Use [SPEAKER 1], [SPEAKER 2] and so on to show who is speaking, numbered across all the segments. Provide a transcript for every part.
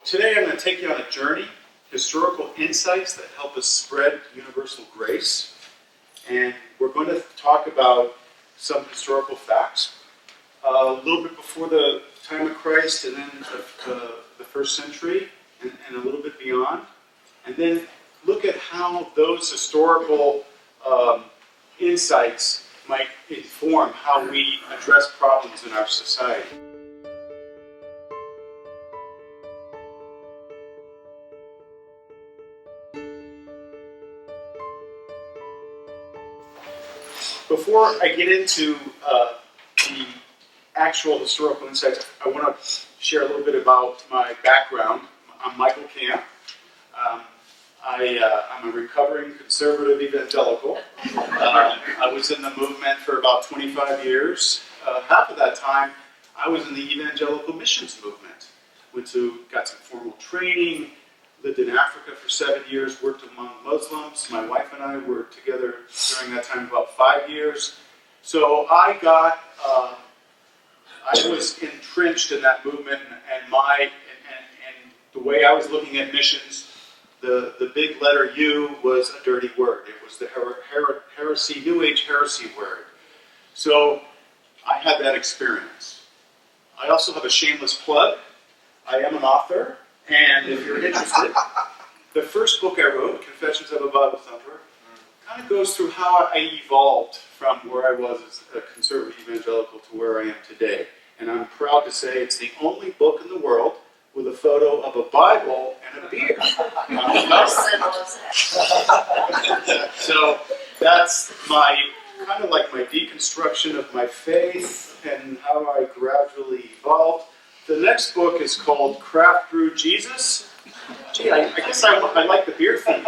[SPEAKER 1] today I'm going to take you on a journey, historical insights that help us spread universal grace. And we're going to talk about some historical facts. A little bit before the time of Christ, and then the first century, and a little bit beyond. And then look at how those historical insights might inform how we address problems in our society. Before I get into the actual historical insights, I want to share a little bit about my background. I'm Michael Camp. I'm a recovering conservative evangelical. I was in the movement for about 25 years. Half of that time, I was in the evangelical missions movement. Got some formal training, lived in Africa for 7 years, worked among Muslims. My wife and I were together during that time about 5 years. So I was entrenched in that movement, and the way I was looking at missions, the big letter U was a dirty word. It was the heresy, New Age heresy word. So I had that experience. I also have a shameless plug. I am an author, and if you're interested, the first book I wrote, Confessions of a Bible Thumper, kind of goes through how I evolved from where I was as a conservative evangelical to where I am today. And I'm proud to say it's the only book in the world with a photo of a Bible and a beer. So that's kind of like my deconstruction of my faith and how I gradually evolved. The next book is called Craft Brew Jesus. Gee, I guess I like the beer theme.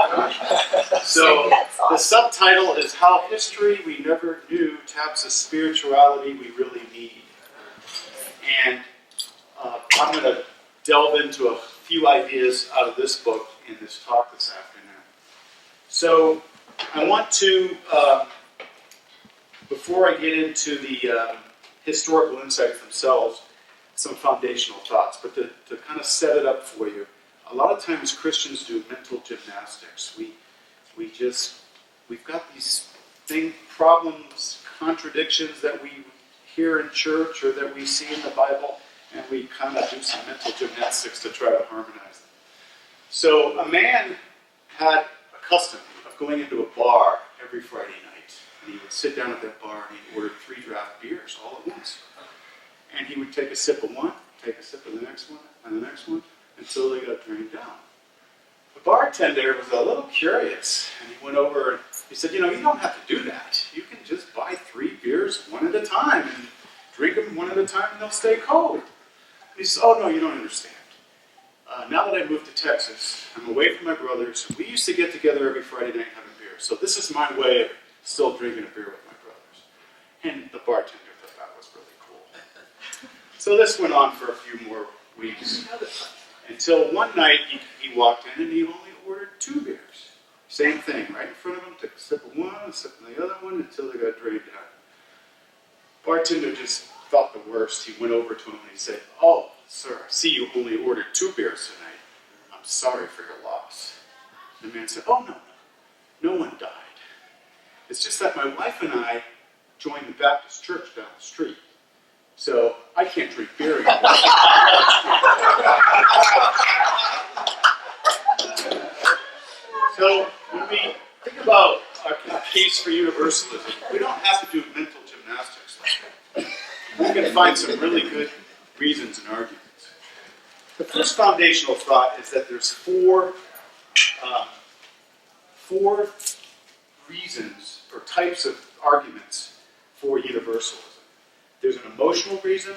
[SPEAKER 1] So the subtitle is How History We Never Knew Taps a Spirituality We Really Need. And I'm going to delve into a few ideas out of this book in this talk this afternoon. So I want to, before I get into the historical insights themselves, some foundational thoughts, but to kind of set it up for you. A lot of times Christians do mental gymnastics. We've got these problems, contradictions that we hear in church or that we see in the Bible, and we kind of do some mental gymnastics to try to harmonize them. So a man had a custom of going into a bar every Friday night, and he would sit down at that bar and he'd order 3 draft beers all at once. And he would take a sip of one, take a sip of the next one, and the next one, until they got drained down. The bartender was a little curious, and he went over and he said, you don't have to do that. You can just buy 3 beers one at a time and drink them one at a time and they'll stay cold. And he said, oh no, you don't understand. Now that I moved to Texas, I'm away from my brothers. We used to get together every Friday night and have a beer. So this is my way of still drinking a beer with my brothers. And the bartender thought that was really cool. So this went on for a few more weeks. Until one night he walked in and he only ordered 2 beers. Same thing, right in front of him, took a sip of one, a sip of the other one, until they got drained out. Bartender just thought the worst. He went over to him and he said, oh, sir, I see you only ordered 2 beers tonight. I'm sorry for your loss. And the man said, oh, no one died. It's just that my wife and I joined the Baptist church down the street. So I can't drink beer anymore. So when we think about our case for universalism, we don't have to do mental gymnastics like that. We can find some really good reasons and arguments. The first foundational thought is that there's four reasons or types of arguments for universalism. There's an emotional reason,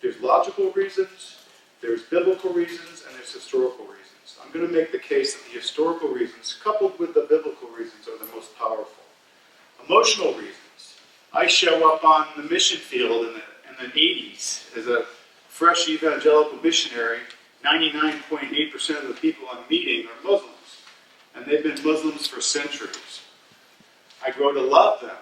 [SPEAKER 1] there's logical reasons, there's biblical reasons, and there's historical reasons. I'm going to make the case that the historical reasons, coupled with the biblical reasons, are the most powerful. Emotional reasons. I show up on the mission field in the 80s as a fresh evangelical missionary. 99.8% of the people I'm meeting are Muslims, and they've been Muslims for centuries. I grow to love them.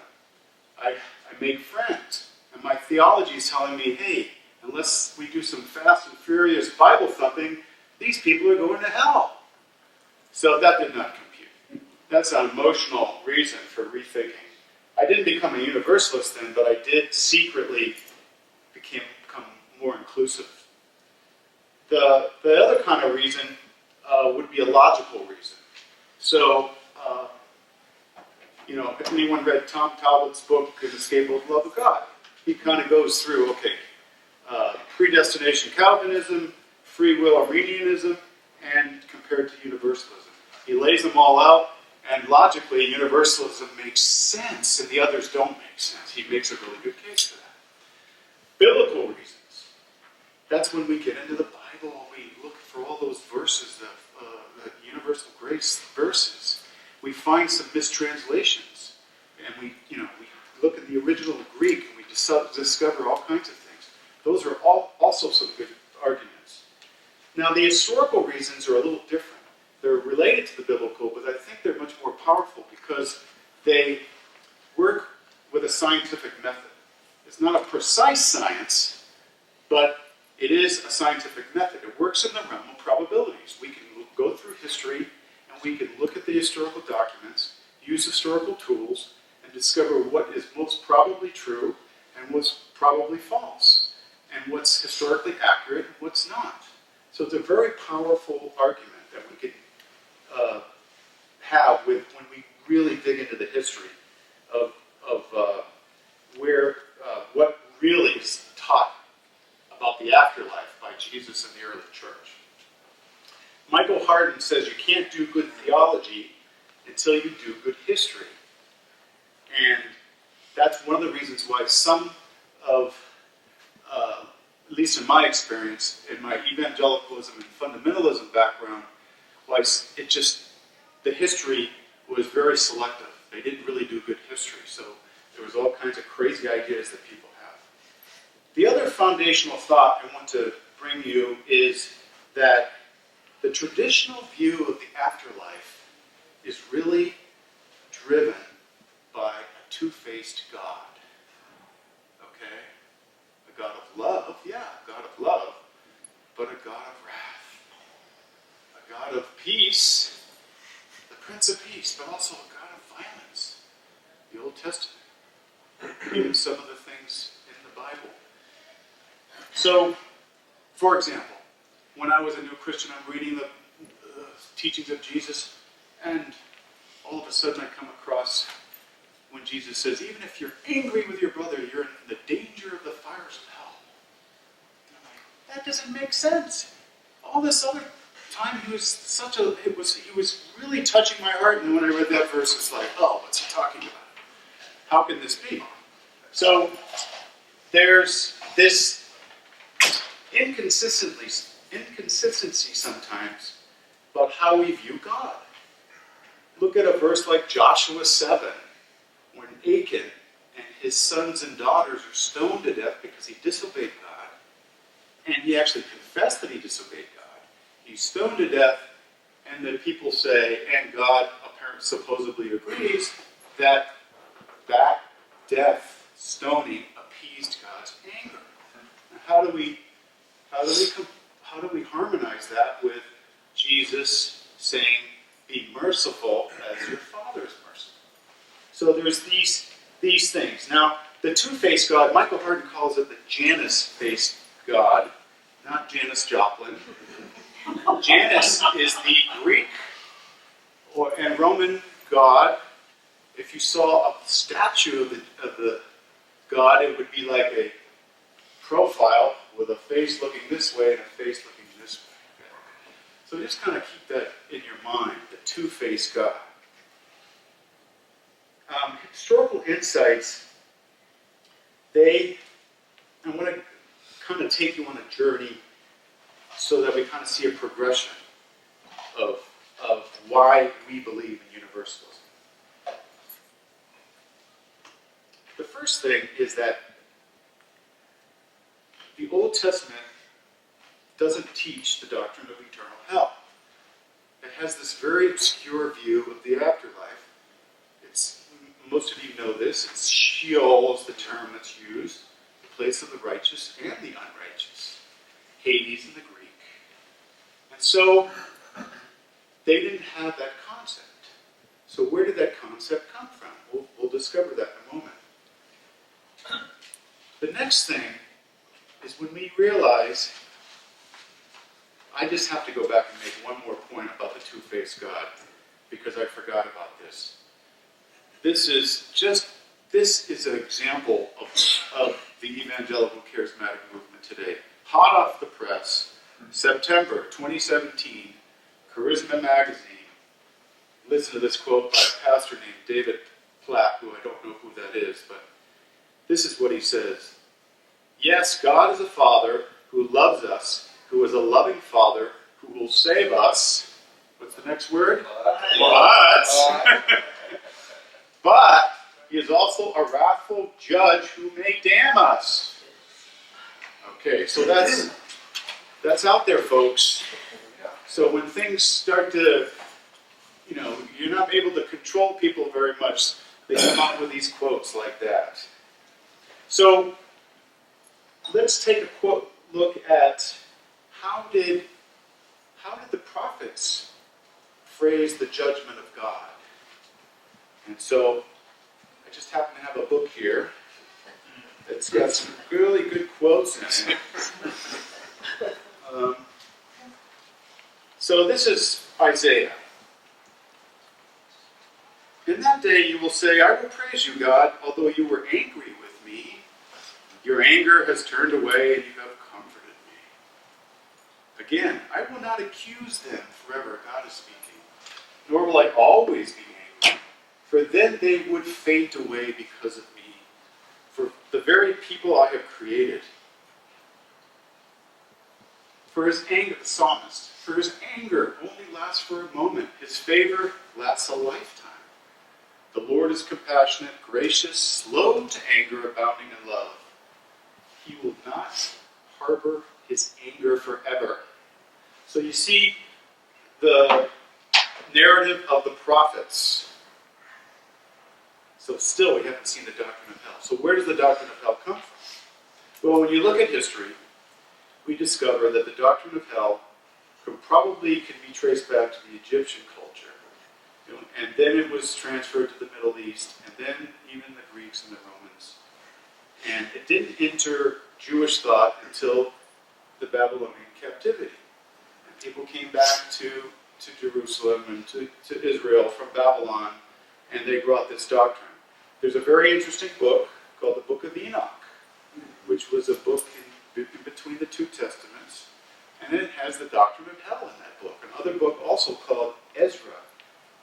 [SPEAKER 1] I make friends. And my theology is telling me, hey, unless we do some fast and furious Bible thumping, these people are going to hell. So that did not compute. That's an emotional reason for rethinking. I didn't become a Universalist then, but I did secretly become more inclusive. The other kind of reason would be a logical reason. So, if anyone read Tom Talbot's book, An Inescapable Love of God, he kind of goes through, predestination Calvinism, free will Arminianism, and compared to Universalism. He lays them all out, and logically, Universalism makes sense, and the others don't make sense. He makes a really good case for that. Biblical reasons. That's when we get into the Bible, we look for all those verses, the universal grace verses. We find some mistranslations, and we look at the original Greek, and we discover all kinds of things. Those are also some good arguments. Now, the historical reasons are a little different. They're related to the biblical, but I think they're much more powerful because they work with a scientific method. It's not a precise science, but it is a scientific method. It works in the realm of probabilities. We can go through history, and we can look at the historical documents, use historical tools, and discover what is most probably true and what's probably false, and what's historically accurate and what's not. So it's a very powerful argument that we can have when we really dig into the history of what really is taught about the afterlife by Jesus and the early church. Michael Hardin says you can't do good theology until you do good history. And that's one of the reasons why some of, at least in my experience, in my evangelicalism and fundamentalism background, was the history was very selective. They didn't really do good history, so there was all kinds of crazy ideas that people have. The other foundational thought I want to bring you is that the traditional view of the afterlife is really driven by a two-faced God. Okay? A God of love, yeah, a God of love, but a God of wrath. A God of peace, the Prince of Peace, but also a God of violence. The Old Testament. Even some of the things in the Bible. So, for example, when I was a new Christian, I'm reading the teachings of Jesus, and all of a sudden I come across when Jesus says, even if you're angry with your brother, you're in the danger of the fires of hell. And I'm like, that doesn't make sense. All this other time he was really touching my heart, and when I read that verse, it's like, oh, what's he talking about? How can this be? So there's this inconsistency sometimes about how we view God. Look at a verse like Joshua 7, when Achan and his sons and daughters are stoned to death because he disobeyed God. And he actually confessed that he disobeyed God. He's stoned to death, and the people say, and God apparently supposedly agrees, that death, stoning, appeased God's anger. Now, how do we harmonize that with Jesus saying, be merciful as your Father is merciful? So there's these things. Now, the two-faced God, Michael Hardin calls it the Janus-faced God, not Janis Joplin. Janus is the Greek and Roman god. If you saw a statue of the god, it would be like a profile with a face looking this way and a face looking this way. Okay? So just kind of keep that in your mind, the two-faced God. Historical insights, I want to kind of take you on a journey so that we kind of see a progression of why we believe in universalism. The first thing is that the Old Testament doesn't teach the doctrine of eternal hell. It has this very obscure view of the afterlife. Most of you know this. It's Sheol is the term that's used, the place of the righteous and the unrighteous. Hades in the Greek. And so they didn't have that concept. So where did that concept come from? We'll discover that in a moment. The next thing is when we realize, I just have to go back and make one more point about the two-faced God, because I forgot about this. This is an example of the evangelical charismatic movement today. Hot off the press, September 2017, Charisma Magazine. Listen to this quote by a pastor named David Platt, who I don't know who that is, but this is what he says. Yes, God is a Father who loves us, who is a loving Father who will save us. What's the next word? But he is also a wrathful judge who may damn us. Okay, so that's out there, folks. So when things start to, you're not able to control people very much, they come up with these quotes like that. So let's take a look at how did the prophets phrase the judgment of God? And so I just happen to have a book here that's got some really good quotes in it. So this is Isaiah. In that day you will say, I will praise you, God, although you were angry with me. Your anger has turned away and you have comforted me. Again, I will not accuse them forever, God is speaking, nor will I always be angry, for then they would faint away because of me, for the very people I have created. For his anger, the psalmist, for his anger only lasts for a moment. His favor lasts a lifetime. The Lord is compassionate, gracious, slow to anger, abounding in love. He will not harbor his anger forever. So you see the narrative of the prophets. So still we haven't seen the doctrine of hell. So where does the doctrine of hell come from? Well, when you look at history, we discover that the doctrine of hell can be traced back to the Egyptian culture. And then it was transferred to the Middle East, and then even the Greeks and the Romans. And it didn't enter Jewish thought until the Babylonian captivity. And people came back to Jerusalem and to Israel from Babylon, and they brought this doctrine. There's a very interesting book called the Book of Enoch, which was a book in between the two testaments, and it has the doctrine of hell in that book. Another book also called Ezra,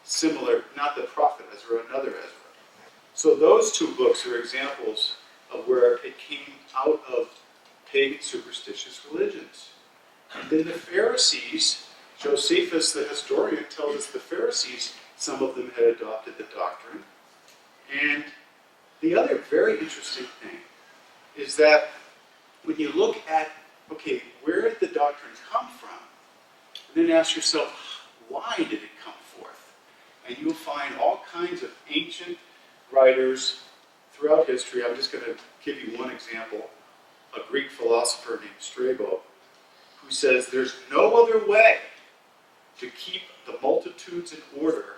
[SPEAKER 1] similar, not the prophet Ezra, another Ezra. So those two books are examples of where it came out of pagan superstitious religions. And then the Pharisees, Josephus the historian tells us the Pharisees, some of them had adopted the doctrine. And the other very interesting thing is that when you look at, okay, where did the doctrine come from? And then ask yourself, why did it come forth? And you'll find all kinds of ancient writers throughout history. I'm just going to give you one example. A Greek philosopher named Strabo, who says there's no other way to keep the multitudes in order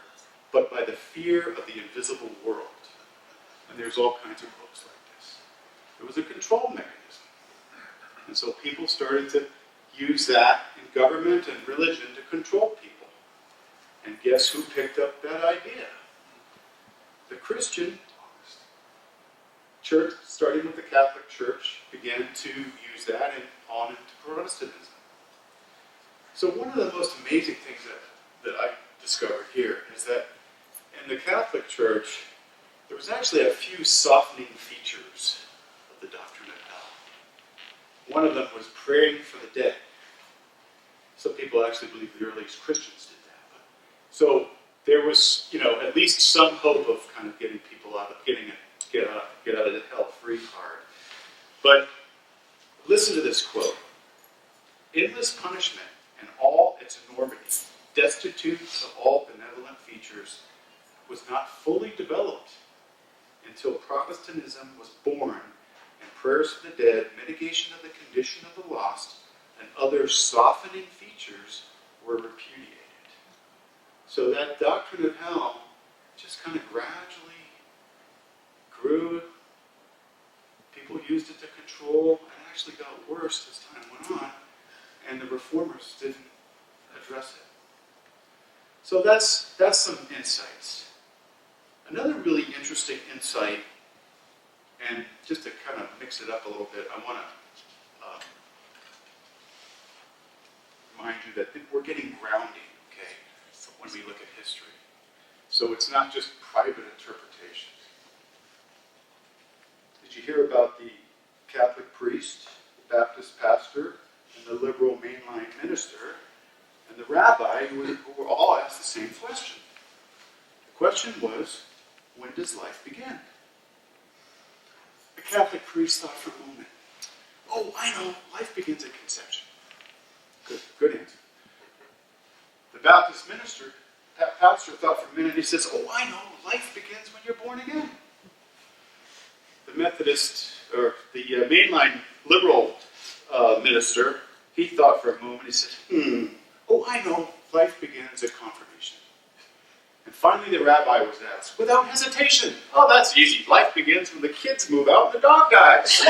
[SPEAKER 1] but by the fear of the invisible world. And there's all kinds of books like this. It was a control mechanism. And so people started to use that in government and religion to control people. And guess who picked up that idea? The Christian Church, starting with the Catholic Church, began to use that and on into Protestantism. So one of the most amazing things that I discovered here is that in the Catholic Church, there was actually a few softening features of the doctrine of hell. One of them was praying for the dead. Some people actually believe the earliest Christians did that. So there was, at least some hope of kind of getting people out of get out of the hell-free card. But listen to this quote. Endless punishment and all its enormity, destitute of all benevolent features, was not fully developed until Protestantism was born, and prayers for the dead, mitigation of the condition of the lost, and other softening features were repudiated. So that doctrine of hell just kind of gradually grew. People used it to control, and it actually got worse as time went on, and the reformers didn't address it. So that's some insights. Another really interesting insight, and just to kind of mix it up a little bit, I want to remind you that we're getting grounding, okay, when we look at history. So it's not just private interpretation. Did you hear about the Catholic priest, the Baptist pastor, and the liberal mainline minister, and the rabbi who were all asked the same question? The question was, when does life begin? The Catholic priest thought for a moment, oh, I know, life begins at conception. Good answer. The Baptist pastor thought for a minute, he says, oh, I know, life begins when you're born again. The Methodist, or the mainline liberal minister, he thought for a moment, he said, oh, I know, life begins at confirmation. And finally the rabbi was asked, without hesitation, oh, that's easy, life begins when the kids move out and the dog dies.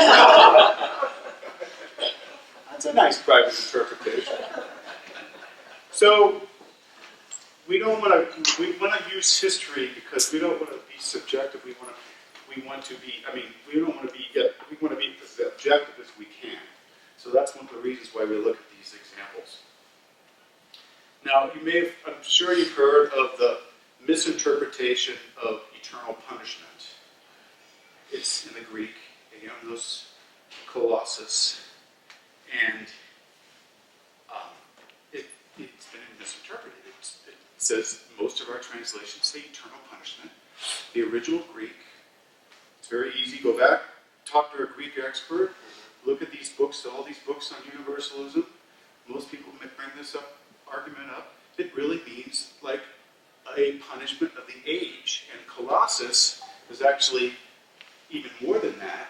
[SPEAKER 1] That's a nice private interpretation. So, we want to use history because we don't want to be subjective. We want to be as objective as we can. So that's one of the reasons why we look at these examples. Now, I'm sure you've heard of the misinterpretation of eternal punishment. It's in the Greek, Aeonos Kolossus, and it's been misinterpreted. It says, most of our translations say eternal punishment. The original Greek, it's very easy. Go back, talk to a Greek expert, look at these books, all these books on universalism. Most people bring this argument up. It really means like a punishment of the age. And Colossus is actually even more than that.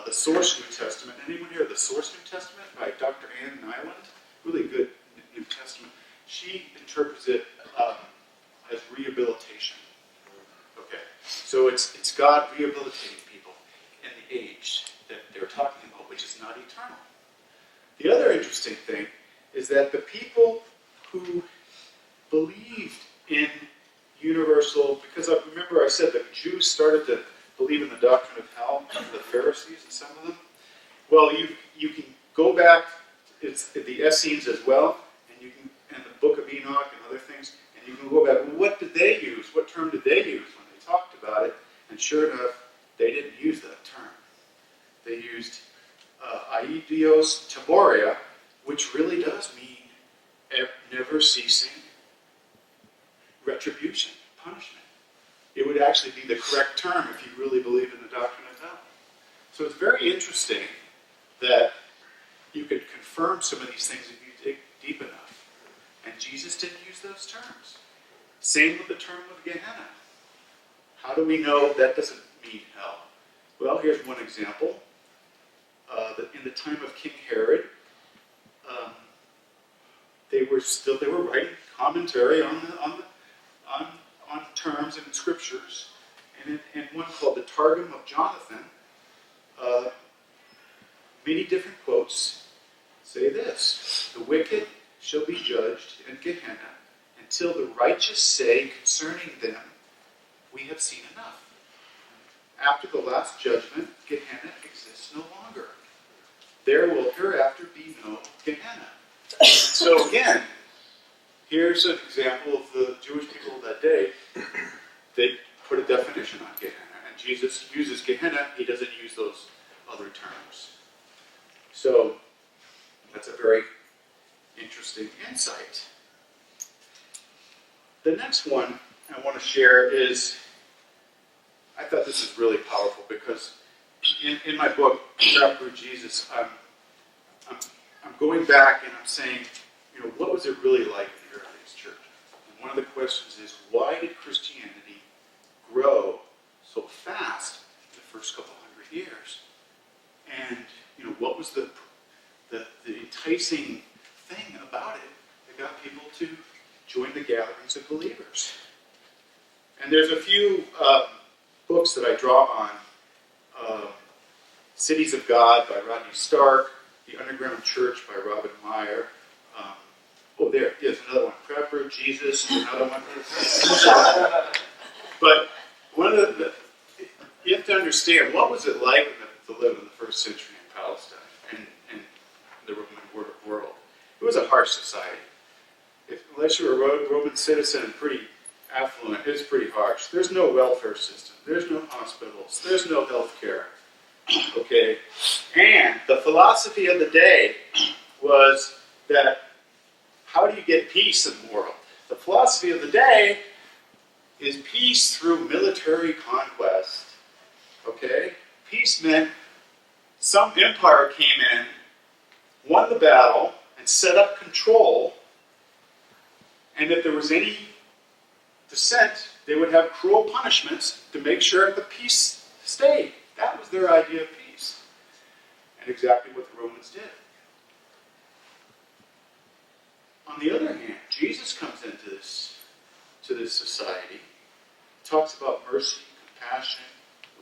[SPEAKER 1] The Source New Testament. Anyone here? The Source New Testament by Dr. Ann Nyland. Really good New Testament. She interprets it as rehabilitation. Okay, so it's God rehabilitating people in the age that they're talking about, which is not eternal. The other interesting thing is that the people who believed in universal, because remember I said the Jews started to believe in the doctrine of hell, the Pharisees and some of them. Well, you can go back, it's the Essenes as well, and the Book of Enoch and other things, and you can go back, well, what did they use? What term did they use when they talked about it? And sure enough, they didn't use that term. They used aidios taboria, which really does mean never ceasing retribution, punishment. It would actually be the correct term if you really believe in the doctrine of hell. So it's very interesting that you could confirm some of these things if you dig deep enough. And Jesus didn't use those terms. Same with the term of Gehenna. How do we know that doesn't mean hell? Well, here's one example. In the time of King Herod, they were writing commentary on terms and scriptures, and in one called the Targum of Jonathan, many different quotes say this: the wicked shall be judged in Gehenna until the righteous say concerning them, we have seen enough. After the last judgment, Gehenna exists no longer. There will hereafter be no Gehenna. So again, here's an example of the Jewish people of that day. They put a definition on Gehenna, and Jesus uses Gehenna. He doesn't use those other terms. So that's a very interesting insight. The next one I want to share is, I thought this is really powerful because in my book, Trapped Through Jesus, I'm going back and I'm saying, what was it really like in the earliest church? And one of the questions is, why did Christianity grow so fast in the first couple hundred years? And, what was the enticing thing about it that got people to join the gatherings of believers. And there's a few books that I draw on. Cities of God by Rodney Stark, The Underground Church by Robin Meyer. There's another one. Prepper, Jesus, another one. But one of you have to understand, what was it like to live in the first century in Palestine and the Roman world? It was a harsh society. Unless you were a Roman citizen and pretty affluent, it was pretty harsh. There's no welfare system. There's no hospitals. There's no health care. Okay? And the philosophy of the day was that how do you get peace in the world? The philosophy of the day is peace through military conquest. Okay? Peace meant some empire came in, won the battle, and set up control, and if there was any dissent, they would have cruel punishments to make sure the peace stayed. That was their idea of peace. And exactly what the Romans did. On the other hand, Jesus comes into this society, talks about mercy, compassion,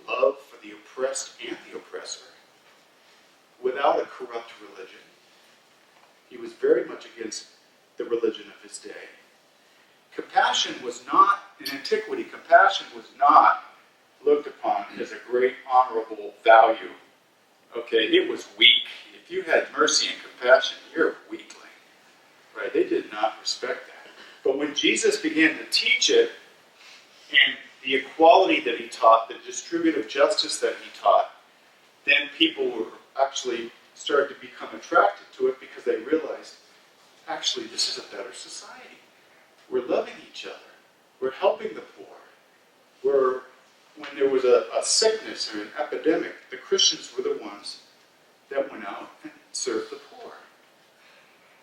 [SPEAKER 1] love for the oppressed and the oppressor, without a corrupt religion. He was very much against the religion of his day. Compassion was not, in antiquity, compassion was not looked upon as a great honorable value. Okay, it was weak. If you had mercy and compassion, you're a weakling. Right? They did not respect that. But when Jesus began to teach it, and the equality that he taught, the distributive justice that he taught, then people were actually started to become attracted to it because they realized, actually, this is a better society. We're loving each other. We're helping the poor. When there was a sickness or an epidemic, the Christians were the ones that went out and served the poor.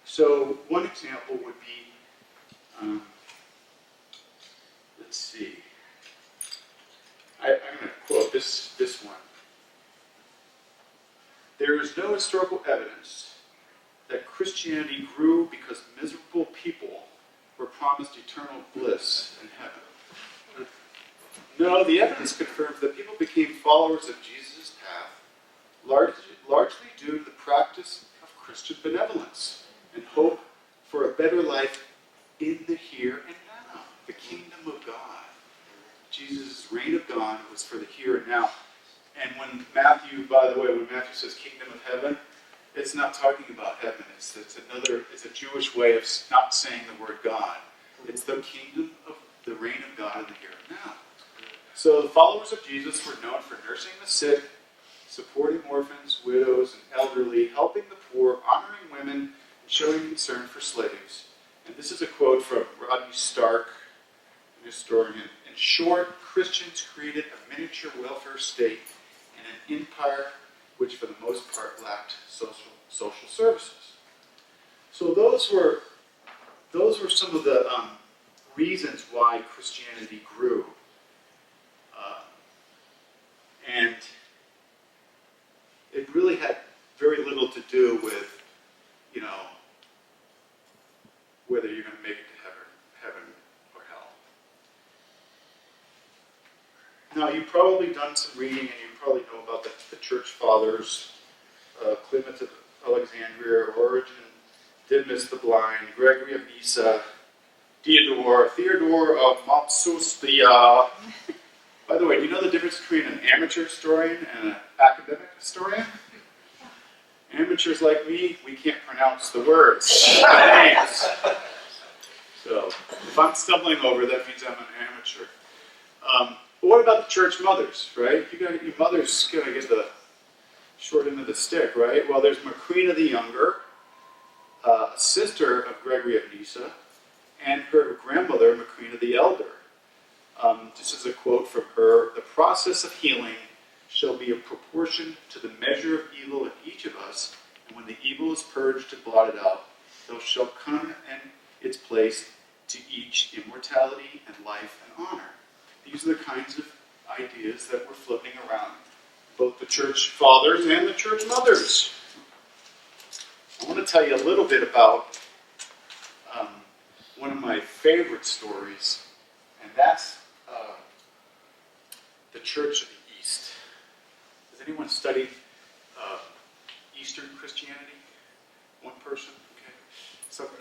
[SPEAKER 1] So one example would be, let's see. I'm going to quote this one. There is no historical evidence that Christianity grew because miserable people were promised eternal bliss in heaven. No, the evidence confirms that people became followers of Jesus' path largely due to the practice of Christian benevolence and hope for a better life in the here and now, the kingdom of God. Jesus' reign of God was for the here and now. And when Matthew, by the way, when Matthew says kingdom of heaven, it's not talking about heaven. It's a Jewish way of not saying the word God. It's the kingdom of the reign of God in the here and now. So the followers of Jesus were known for nursing the sick, supporting orphans, widows, and elderly, helping the poor, honoring women, and showing concern for slaves. And this is a quote from Rodney Stark, an historian. In short, Christians created a miniature welfare state and an empire which for the most part lacked social services. So those were some of the reasons why Christianity grew. And it really had very little to do with, whether you're going to make it to heaven or hell. Now, you've probably done some reading, and you probably know about the church fathers, Clement of Alexandria, Origen, Didymus the Blind, Gregory of Nyssa, Theodore of Mopsuestia. By the way, do you know the difference between an amateur historian and an academic historian? Amateurs like me, we can't pronounce the words, the names. So, if I'm stumbling over, that means I'm an amateur. But what about the church mothers, right? Your mother's going to get the short end of the stick, right? Well, there's Macrina the Younger, a sister of Gregory of Nyssa, and her grandmother, Macrina the Elder. This is a quote from her. The process of healing shall be of proportion to the measure of evil in each of us, and when the evil is purged and blotted out, there shall come in its place to each immortality and life and honor. These are the kinds of ideas that were floating around both the church fathers and the church mothers. I want to tell you a little bit about one of my favorite stories, and that's the Church of the East. Has anyone studied Eastern Christianity? One person? Okay.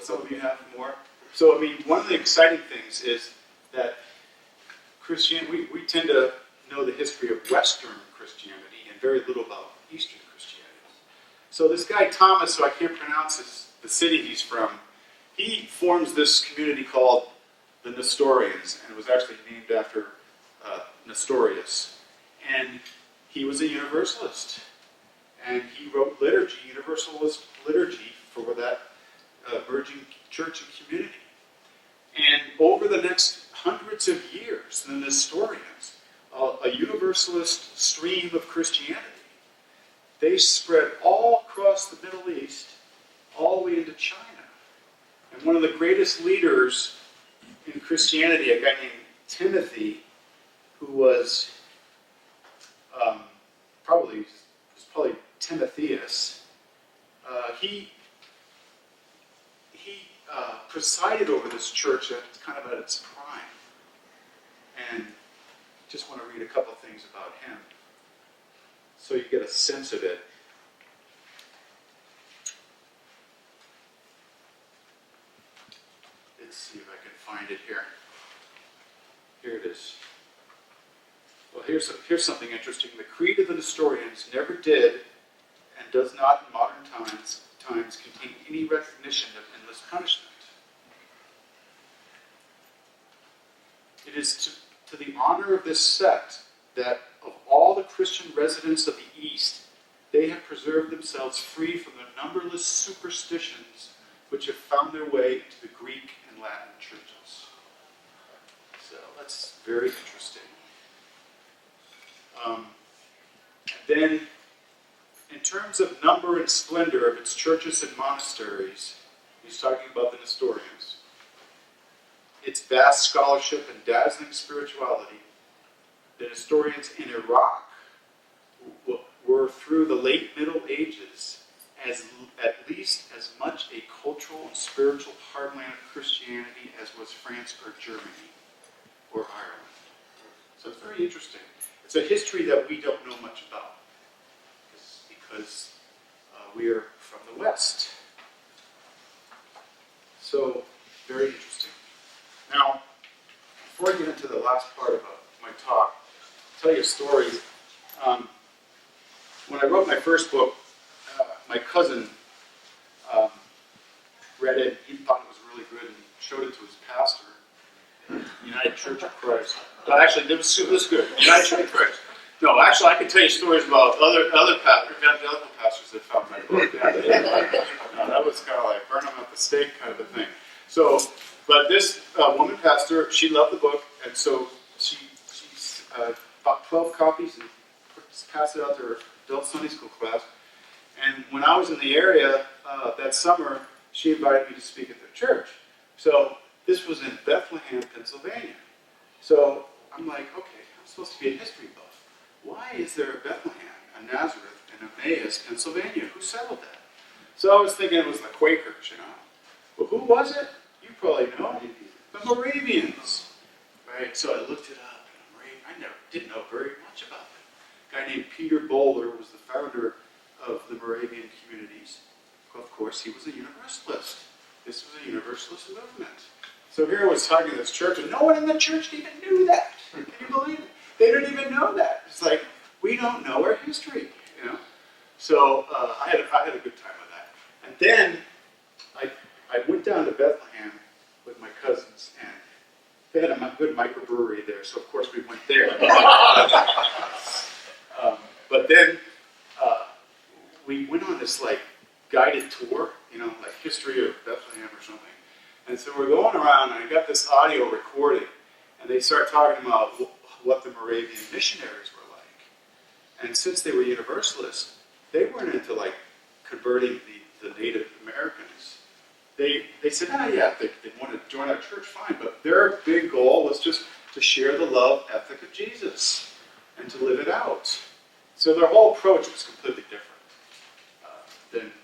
[SPEAKER 1] Some of you have more. So, I mean, one of the exciting things is that Christianity, we tend to know the history of Western Christianity and very little about Eastern Christianity. So this guy Thomas, who I can't pronounce the city he's from, he forms this community called the Nestorians, and it was actually named after Nestorius. And he was a Universalist. And he wrote liturgy, Universalist liturgy, for that emerging church and community. And over the next hundreds of years, the Nestorians, a Universalist stream of Christianity, they spread all across the Middle East, all the way into China. And one of the greatest leaders in Christianity, a guy named Timothy, who was probably Timotheus, he presided over this church at kind of at its prime. And just want to read a couple things about him so you get a sense of it. Let's see if I can find it here. Here it is. Well, here's something interesting. The creed of the Nestorians never did and does not in modern times contain any recognition of endless punishment. It is to the honor of this sect that of all the Christian residents of the East, they have preserved themselves free from the numberless superstitions which have found their way into the Greek and Latin churches. So that's very interesting. Then, in terms of number and splendor of its churches and monasteries, he's talking about the Nestorians, its vast scholarship and dazzling spirituality, the Nestorians in Iraq were through the late Middle Ages at least as much a cultural and spiritual heartland of Christianity as was France or Germany or Ireland. So it's very interesting. It's a history that we don't know much about because we are from the West. So, very interesting. Now, before I get into the last part of my talk, I'll tell you a story. When I wrote my first book, my cousin read it. He thought it was really good and showed it to his pastor, United Church of Christ. But actually, it was good. United Church of Christ. No, actually, I can tell you stories about other pastors, evangelical pastors that found my book. That was kind of like burn them at the stake kind of a thing. So, but this woman pastor, she loved the book, and so she bought 12 copies and passed it out to her adult Sunday school class. And when I was in the area that summer, she invited me to speak at their church. So this was in Bethlehem, Pennsylvania. So I'm like, okay, I'm supposed to be a history buff. Why is there a Bethlehem, a Nazareth, and Emmaus, Pennsylvania? Who settled that? So I was thinking it was the Quakers, Well, who was it? You probably know. The Moravians. Right? So I looked it up. And I didn't know very much about them. A guy named Peter Bowler was the founder of the Moravian communities. Of course, he was a Universalist. This was a Universalist movement. So here I was talking to this church, and no one in the church even knew that. Can you believe it? They didn't even know that. It's like, we don't know our history, So I had a good time with that. And then I went down to Bethlehem with my cousins, and they had a good microbrewery there, so of course we went there. But then we went on this guided tour, like history of Bethlehem or something. And so we're going around, and I got this audio recording, and they start talking about what the Moravian missionaries were like. And since they were Universalists, they weren't into converting the Native Americans. They said, yeah, they want to join our church, fine, but their big goal was just to share the love ethic of Jesus and to live it out. So their whole approach was completely different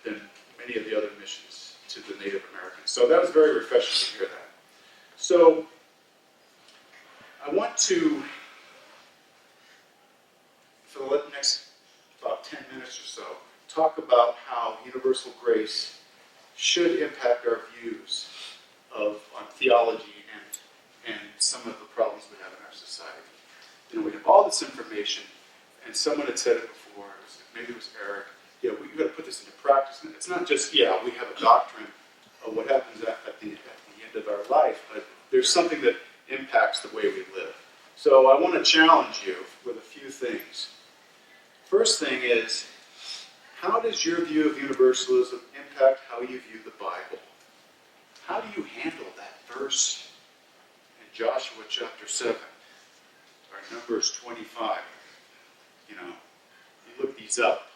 [SPEAKER 1] than many of the other missions to the Native Americans. So that was very refreshing to hear that. So I want to, for the next about 10 minutes or so, talk about how universal grace should impact our views on theology and some of the problems we have in our society. You know, we have all this information, and someone had said it before, maybe it was Eric, we've got to put this into practice. And it's not just, we have a doctrine of what happens at the end of our life, but there's something that impacts the way we live. So I want to challenge you with a few things. First thing is, how does your view of universalism impact how you view the Bible? How do you handle that verse in Joshua chapter 7 or Numbers 25? You look these up.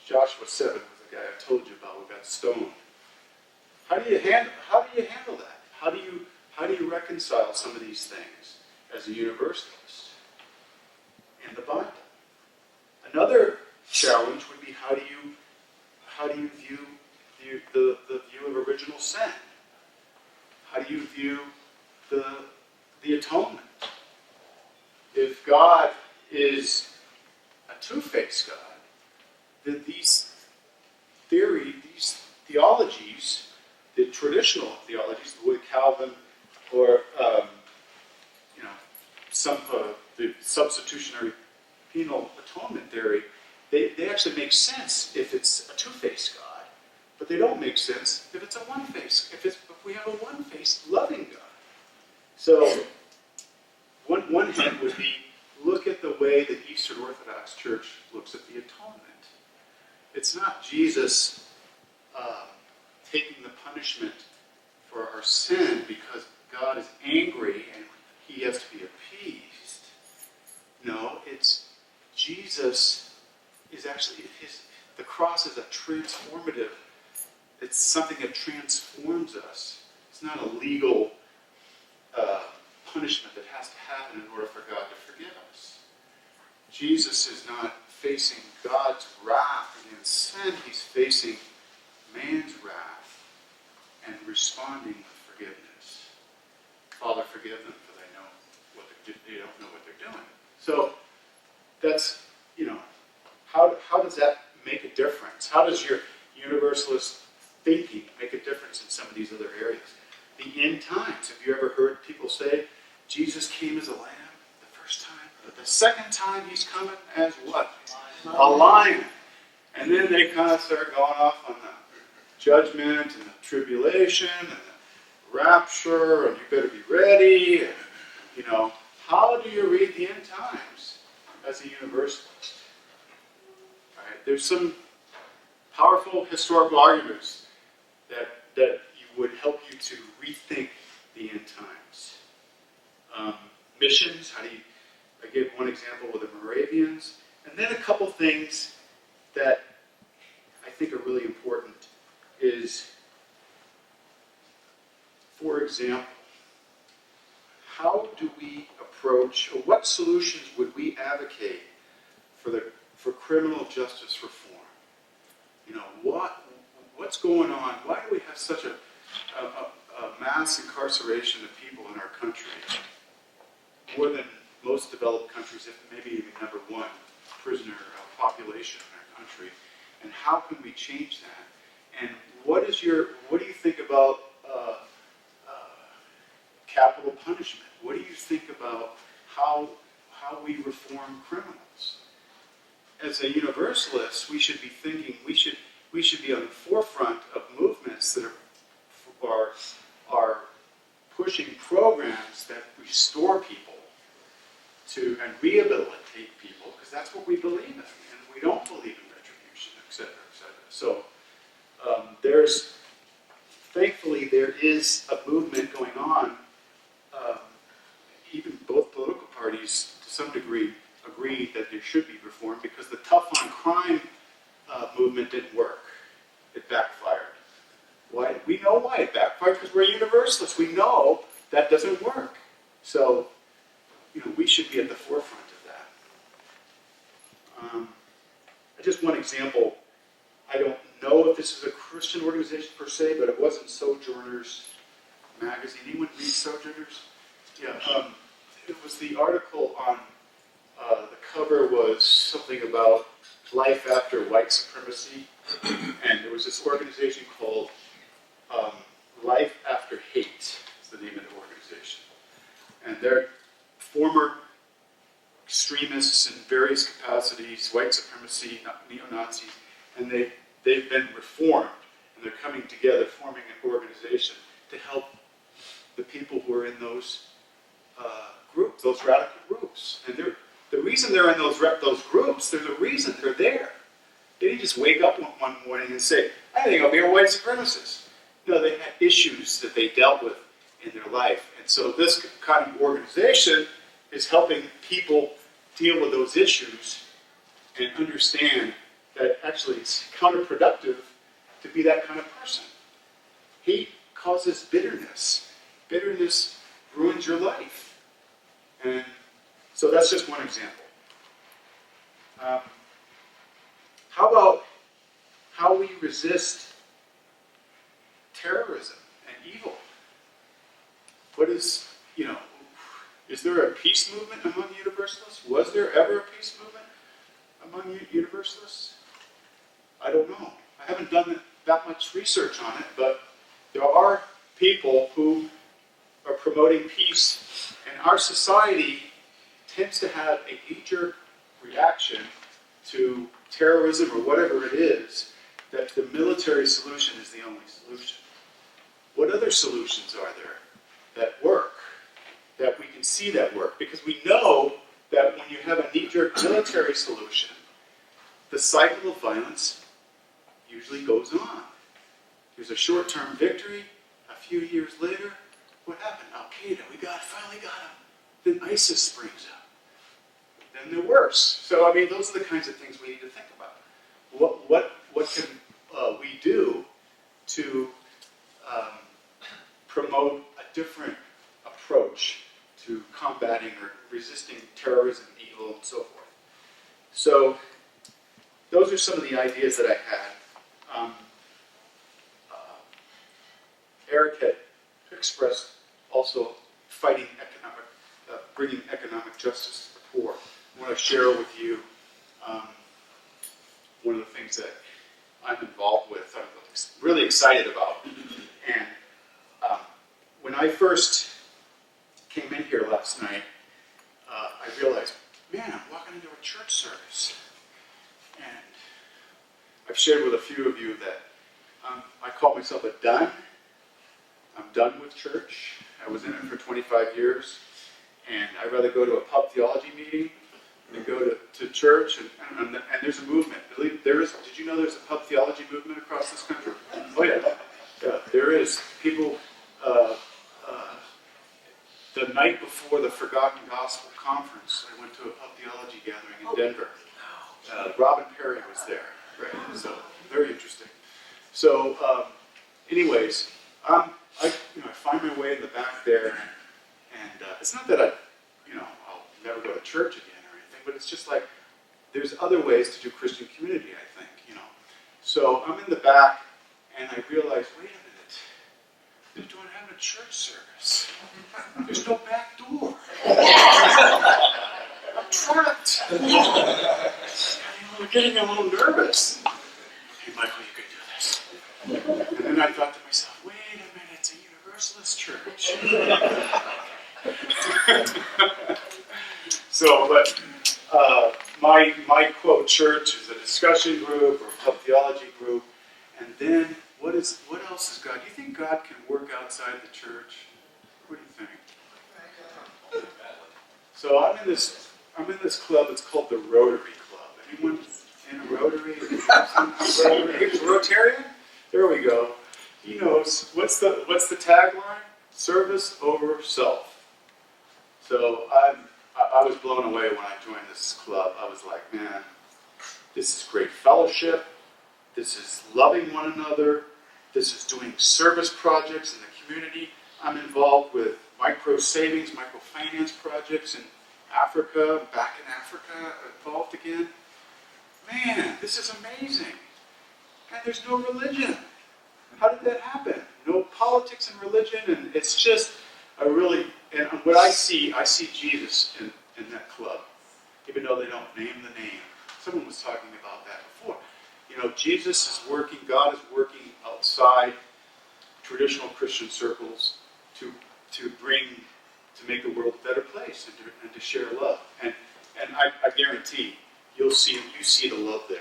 [SPEAKER 1] Joshua 7 was the guy I told you about who got stoned. How do you handle that? How do you reconcile some of these things as a universalist in the Bible? Another challenge would be how do you view the view of original sin? How do you view the atonement? If God is a two-faced God, then these theologies, the traditional theologies, the way Calvin or the substitutionary penal atonement theory, they actually make sense if it's a two-faced God, but they don't make sense if it's a one-faced. If we have a one-faced loving God. So one head would be look at the way the Eastern Orthodox Church looks at the atonement. It's not Jesus taking the punishment for our sin because God is angry and he has to be appeased. No, it's Jesus is actually, the cross is a transformative, it's something that transforms us. It's not a legal punishment that has to happen in order for God to forgive us. Jesus is not facing God's wrath against sin, he's facing man's wrath and responding with forgiveness. Father, forgive them, for they don't know what they're doing. So that's, how does that make a difference? How does your universalist thinking make a difference in some of these other areas? The end times. Have you ever heard people say, Jesus came as a lamb the first time, but the second time he's coming as what? A lion. And then they kind of start going off on the judgment and the tribulation and the rapture, and you better be ready. And, how do you read the end times as a universalist? Right? There's some powerful historical arguments that would help you to rethink the end times. Missions, I gave one example with the Moravians, and then a couple things that I think are really important is, for example, how do we approach, or what solutions would we advocate for criminal justice reform? What's going on? Why do we have such a mass incarceration of people in our country? More than most developed countries, if maybe even number one prisoner population in our country. And how can we change that? And what do you think about capital punishment? What do you think about how we reform criminals? As a universalist, we should be thinking, we should be on the forefront of movements that are pushing programs that restore people and rehabilitate people, because that's what we believe in, and we don't believe in retribution, etc., etc. So thankfully there is a movement going on. Even both political parties, to some degree, agree that there should be reform, because the tough on crime movement didn't work. It backfired. Why? We know why it backfired, because we're universalists. We know that doesn't work. So, we should be at the forefront of that. Just one example. I don't know if this is a Christian organization per se, but it was in Sojourners magazine. Anyone read Sojourners? Yeah. It was the article on, the cover was something about life after white supremacy. And there was this organization called Life After Hate, is the name of the organization. And they're former extremists in various capacities, white supremacy, neo-Nazis, and they've been reformed, and they're coming together, forming an organization to help the people who are in those groups, those radical groups. And the reason they're in those groups, there's a reason they're there. They didn't just wake up one morning and say, I think I'll be a white supremacist. No, they had issues that they dealt with in their life. And so this kind of organization is helping people deal with those issues and understand that actually it's counterproductive to be that kind of person. Hate causes bitterness. Bitterness ruins your life. And so that's just one example. How about how we resist terrorism and evil? What is, is there a peace movement among Universalists? Was there ever a peace movement among Universalists? I don't know. I haven't done that much research on it, but there are people who are promoting peace, and our society tends to have a knee-jerk reaction to terrorism or whatever it is, that the military solution is the only solution. What other solutions are there that work, that we can see that work? Because we know that when you have a knee-jerk military solution, the cycle of violence usually goes on. There's a short-term victory. A few years later, what happened? Al-Qaeda, finally got them. Then ISIS springs up. Then they're worse. So, those are the kinds of things we need to think about. What can we do to promote a different approach to combating or resisting terrorism, evil, and so forth? So, those are some of the ideas that I had. Eric had expressed also fighting bringing economic justice to the poor. I want to share with you one of the things that I'm involved with, I'm really excited about. And when I first came in here last night, I realized, man, I'm walking into a church service. And I've shared with a few of you that I call myself a done. I'm done with church. I was in it for 25 years. And I'd rather go to a pub theology meeting than go to church. And there's a movement. Did you know there's a pub theology movement across this country? Oh, yeah. Yeah, there is. People, the night before the Forgotten Gospel Conference, I went to a pub theology gathering in Denver. Robin Perry was there. Right? So, very interesting. So, anyways, I find my way in the back there, and it's not that I'll never go to church again or anything, but it's just like there's other ways to do Christian community, I think, So I'm in the back, and I realize, wait a minute, they're having a church service. There's no back door. I'm trapped. I'm getting a little nervous. Hey, Michael, you can do this. And then I thought to myself, wait a minute, it's a Universalist church. So, but my quote church is a discussion group or pub theology group, and then what else is God? Do you think God can work outside the church? What do you think? So I'm in this club. It's called the Rotary Club. Anyone in a Rotary? Rotarian? There we go. He knows. What's the tagline? Service over self. So I was blown away when I joined this club. I was like, man, this is great fellowship. This is loving one another. This is doing service projects in the community. I'm involved with microfinance projects in Africa, back in Africa, involved again. Man, this is amazing. And there's no religion. How did that happen? no politics and religion, and it's just a really, and what I see Jesus in that club, even though they don't name the name. Someone was talking about that before. Jesus is working, God is working outside traditional Christian circles to make the world a better place and to share love. And I guarantee you see the love there.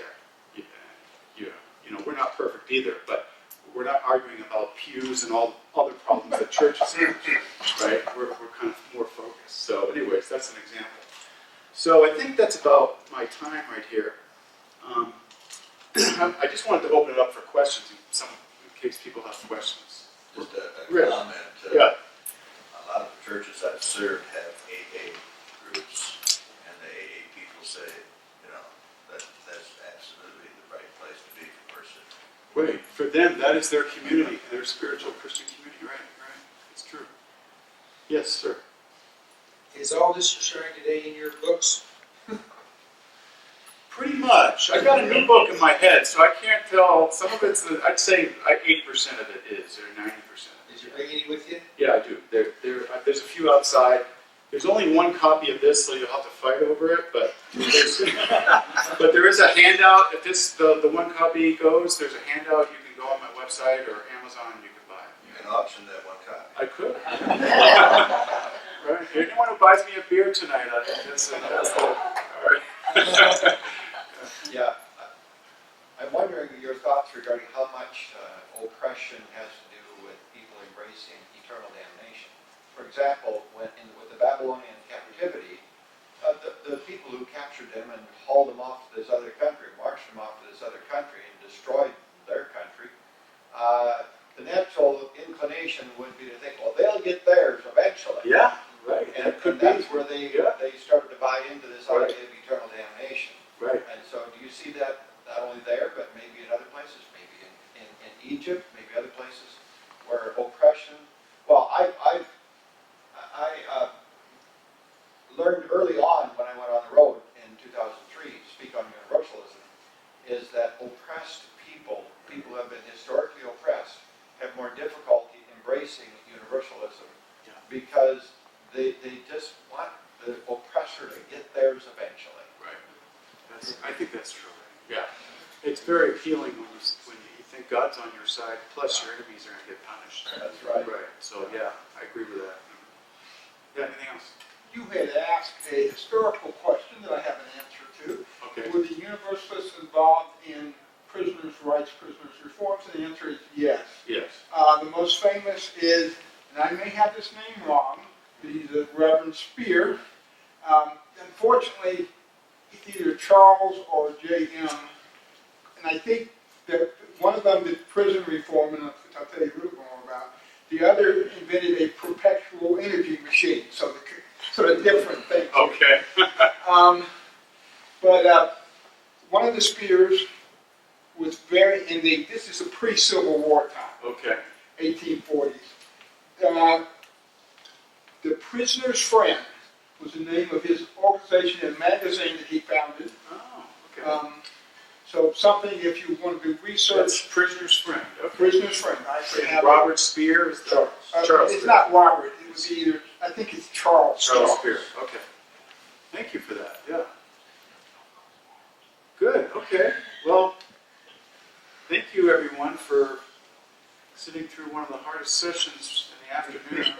[SPEAKER 1] We're not perfect either, but we're not arguing about pews and all other problems that churches have, right? We're kind of more focused. So anyways, that's an example. So I think that's about my time right here. I just wanted to open it up for questions in case people have questions.
[SPEAKER 2] Just a
[SPEAKER 1] Really?
[SPEAKER 2] comment.
[SPEAKER 1] Yeah.
[SPEAKER 2] A lot of the churches I've served have AA groups, and the AA people say, that's absolutely the right place to be for a person.
[SPEAKER 1] Right. For them, that is their community, their spiritual Christian community. Right. It's true. Yes, sir.
[SPEAKER 3] Is all this you're sharing today in your books?
[SPEAKER 1] Pretty much. I got a new book in my head, so I can't tell. Some of it's, I'd say 80% of it is, or 90%.
[SPEAKER 3] Did you bring any with you?
[SPEAKER 1] Yeah, I do. There's a few outside. There's only one copy of this, so you'll have to fight over it. But there is a handout. If the one copy goes, there's a handout. You can go on my website or Amazon and you can buy it.
[SPEAKER 2] You can auction that one copy.
[SPEAKER 1] I could. Right. Anyone who buys me a beer tonight, that's all right.
[SPEAKER 4] Yeah, I'm wondering your thoughts regarding how much oppression has to do with people embracing eternal damnation. For example, with the Babylonian captivity, the people who captured them and hauled them off to this other country, marched them off to this other country and destroyed their country, the natural inclination would be to think, well, they'll get theirs eventually.
[SPEAKER 1] Yeah, right.
[SPEAKER 4] And that's where they started to buy into this idea of eternal damnation.
[SPEAKER 1] Right.
[SPEAKER 4] And so do you see that not only there, but maybe in other places, maybe in Egypt, maybe other places where oppression, well, I learned early on when I went on the road in 2003 to speak on Universalism, is that oppressed people who have been historically oppressed, have more difficulty embracing universalism because they just want the oppressor to get theirs eventually.
[SPEAKER 1] Right. I think that's true. Yeah. It's very appealing when you think God's on your side, plus your enemies are going to get punished.
[SPEAKER 4] That's right.
[SPEAKER 1] Right. So yeah, I agree with that. Yeah, anything else?
[SPEAKER 5] You had asked a historical question that I have an answer to.
[SPEAKER 1] Okay.
[SPEAKER 5] Were the Universalists involved in prisoners' rights, prisoners' reforms? And the answer is yes.
[SPEAKER 1] Yes.
[SPEAKER 5] The most famous is, and I may have this name wrong, but he's a Reverend Spear. Unfortunately, it's either Charles or J.M. And I think that one of them did prison reform, and I'll tell you a little more about. The other invented a perpetual energy machine, so sort of different things.
[SPEAKER 1] Okay.
[SPEAKER 5] But one of the Spears was this is a pre-Civil War time.
[SPEAKER 1] Okay.
[SPEAKER 5] 1840s. The Prisoner's Friend was the name of his organization and magazine that he founded.
[SPEAKER 1] Oh, okay.
[SPEAKER 5] So something, if you want to do research.
[SPEAKER 1] That's Prisoner's Friend. Okay.
[SPEAKER 5] Prisoner's Friend.
[SPEAKER 1] And Robert Spear is the Charles
[SPEAKER 5] it's
[SPEAKER 1] Spear.
[SPEAKER 5] not Robert. It would be either, I think it's Charles.
[SPEAKER 1] Charles Spear. Okay. Thank you for that. Yeah. Good. Okay. Well, thank you everyone for sitting through one of the hardest sessions in the afternoon.